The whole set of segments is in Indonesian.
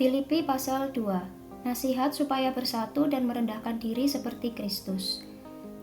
Filipi pasal 2. Nasihat supaya bersatu dan merendahkan diri seperti Kristus.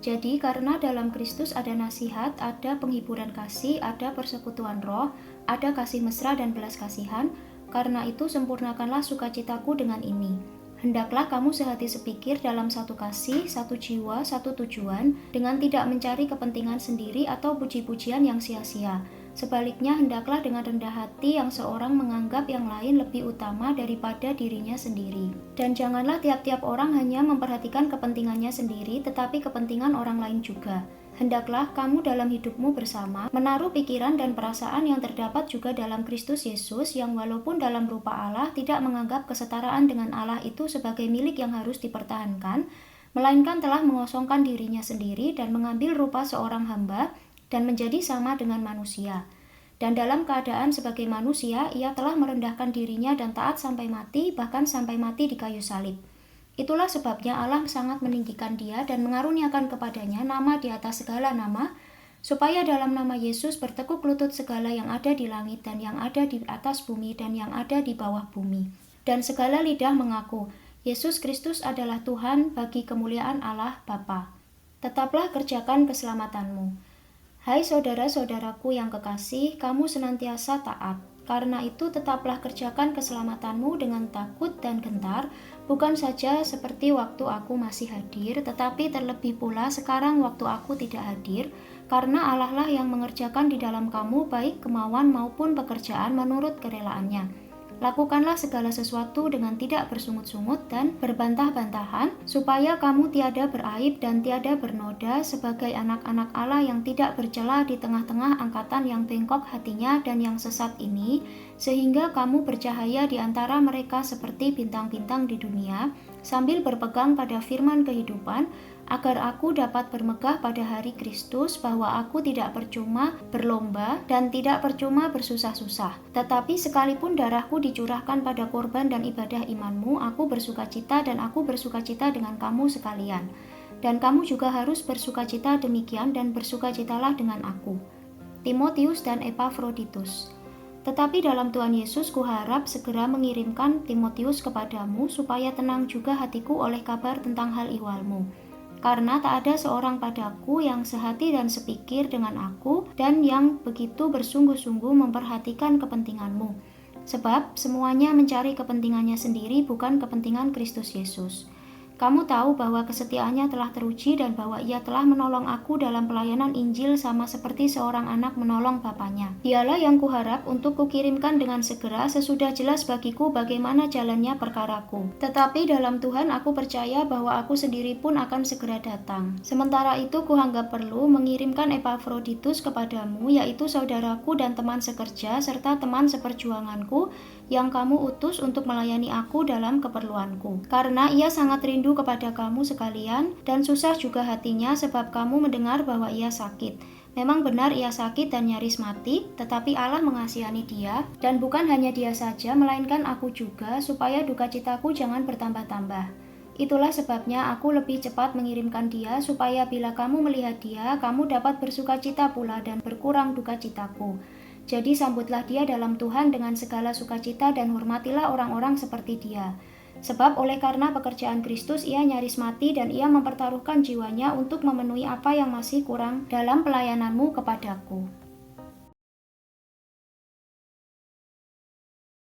Jadi karena dalam Kristus ada nasihat, ada penghiburan kasih, ada persekutuan roh, ada kasih mesra dan belas kasihan, karena itu sempurnakanlah sukacitaku dengan ini. Hendaklah kamu sehati sepikir dalam satu kasih, satu jiwa, satu tujuan, dengan tidak mencari kepentingan sendiri atau puji-pujian yang sia-sia. Sebaliknya, hendaklah dengan rendah hati yang seorang menganggap yang lain lebih utama daripada dirinya sendiri. Dan janganlah tiap-tiap orang hanya memperhatikan kepentingannya sendiri, tetapi kepentingan orang lain juga. Hendaklah kamu dalam hidupmu bersama menaruh pikiran dan perasaan yang terdapat juga dalam Kristus Yesus, yang walaupun dalam rupa Allah tidak menganggap kesetaraan dengan Allah itu sebagai milik yang harus dipertahankan, melainkan telah mengosongkan dirinya sendiri dan mengambil rupa seorang hamba dan menjadi sama dengan manusia. Dan dalam keadaan sebagai manusia, ia telah merendahkan dirinya dan taat sampai mati, bahkan sampai mati di kayu salib. Itulah sebabnya Allah sangat meninggikan dia dan mengaruniakan kepadanya nama di atas segala nama, supaya dalam nama Yesus bertekuk lutut segala yang ada di langit dan yang ada di atas bumi dan yang ada di bawah bumi. Dan segala lidah mengaku, Yesus Kristus adalah Tuhan bagi kemuliaan Allah Bapa. Tetaplah kerjakan keselamatanmu. Hai saudara-saudaraku yang kekasih, kamu senantiasa taat. Karena itu tetaplah kerjakan keselamatanmu dengan takut dan gentar, bukan saja seperti waktu aku masih hadir, tetapi terlebih pula sekarang waktu aku tidak hadir, karena Allah lah yang mengerjakan di dalam kamu baik kemauan maupun pekerjaan menurut kerelaannya. Lakukanlah segala sesuatu dengan tidak bersungut-sungut dan berbantah-bantahan, supaya kamu tiada beraib dan tiada bernoda sebagai anak-anak Allah yang tidak bercela di tengah-tengah angkatan yang bengkok hatinya dan yang sesat ini, sehingga kamu bercahaya di antara mereka seperti bintang-bintang di dunia, sambil berpegang pada firman kehidupan, agar aku dapat bermegah pada hari Kristus bahwa aku tidak percuma berlomba dan tidak percuma bersusah-susah. Tetapi sekalipun darahku dicurahkan pada korban dan ibadah imanmu, aku bersukacita dan aku bersukacita dengan kamu sekalian. Dan kamu juga harus bersukacita demikian dan bersukacitalah dengan aku. Timotius dan Epafroditus. Tetapi dalam Tuhan Yesus kuharap segera mengirimkan Timotius kepadamu supaya tenang juga hatiku oleh kabar tentang hal ihwalmu. Karena tak ada seorang padaku yang sehati dan sepikir dengan aku dan yang begitu bersungguh-sungguh memperhatikan kepentinganmu. Sebab semuanya mencari kepentingannya sendiri, bukan kepentingan Kristus Yesus. Kamu tahu bahwa kesetiaannya telah teruji dan bahwa ia telah menolong aku dalam pelayanan Injil sama seperti seorang anak menolong bapaknya. Dialah yang kuharap untuk kukirimkan dengan segera sesudah jelas bagiku bagaimana jalannya perkaraku. Tetapi dalam Tuhan aku percaya bahwa aku sendiri pun akan segera datang. Sementara itu kuanggap perlu mengirimkan Epafroditus kepadamu, yaitu saudaraku dan teman sekerja serta teman seperjuanganku yang kamu utus untuk melayani aku dalam keperluanku. Karena ia sangat rindu kepada kamu sekalian dan susah juga hatinya sebab kamu mendengar bahwa ia sakit. Memang benar ia sakit dan nyaris mati, tetapi Allah mengasihani dia, dan bukan hanya dia saja, melainkan aku juga, supaya dukacitaku jangan bertambah-tambah. Itulah sebabnya aku lebih cepat mengirimkan dia, supaya bila kamu melihat dia, kamu dapat bersukacita pula dan berkurang dukacitaku. Jadi sambutlah dia dalam Tuhan dengan segala sukacita dan hormatilah orang-orang seperti dia. Sebab oleh karena pekerjaan Kristus ia nyaris mati dan ia mempertaruhkan jiwanya untuk memenuhi apa yang masih kurang dalam pelayananmu kepadaku.